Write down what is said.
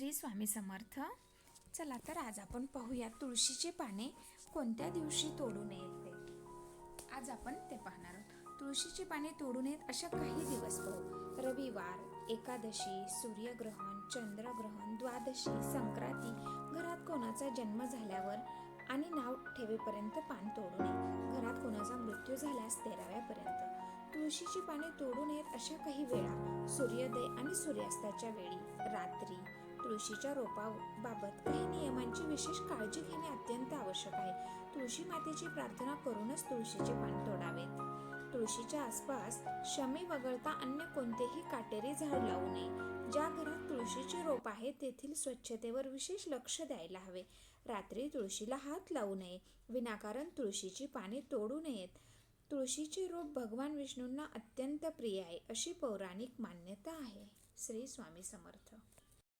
श्री स्वामी समर्थ. चला तर आज आपण पाहूया तुळशीची पाने कोणत्या दिवशी तोडू नयेत ते. आज आपण ते पाहणार आहोत. तुळशीची पाने तोडू नयेत अशा काही दिवस पाहू. रविवार, एकादशी, सूर्यग्रहण, चंद्रग्रहण, द्वादशी, संक्रांती, घरात कोणाचा जन्म झाल्यावर आणि नाव ठेवेपर्यंत पान तोडू नये. घरात कोणाचा मृत्यू झाल्यास 13व्यापर्यंत. तुळशीची पाने तोडू नयेत अशा काही वेळा: सूर्योदय आणि सूर्यास्ताच्या वेळी, रात्री. तुळशीच्या रोपाबाबत काही नियमांची विशेष काळजी घेणे अत्यंत आवश्यक आहे. तुळशी मातेची प्रार्थना करूनच तुळशीचे पान तोडावेत. तुळशीच्या आसपास शमी वगळता अन्य कोणतेही काटेरी झाड लावू नये. ज्या घरात तुळशीचे रोप आहे तेथील स्वच्छतेवर विशेष लक्ष द्यायला हवे. रात्री तुळशीला हात लावू नये. विनाकारण तुळशीची पाने तोडू नयेत. तुळशीचे रोप भगवान विष्णूंना अत्यंत प्रिय आहे अशी पौराणिक मान्यता आहे. श्री स्वामी समर्थ.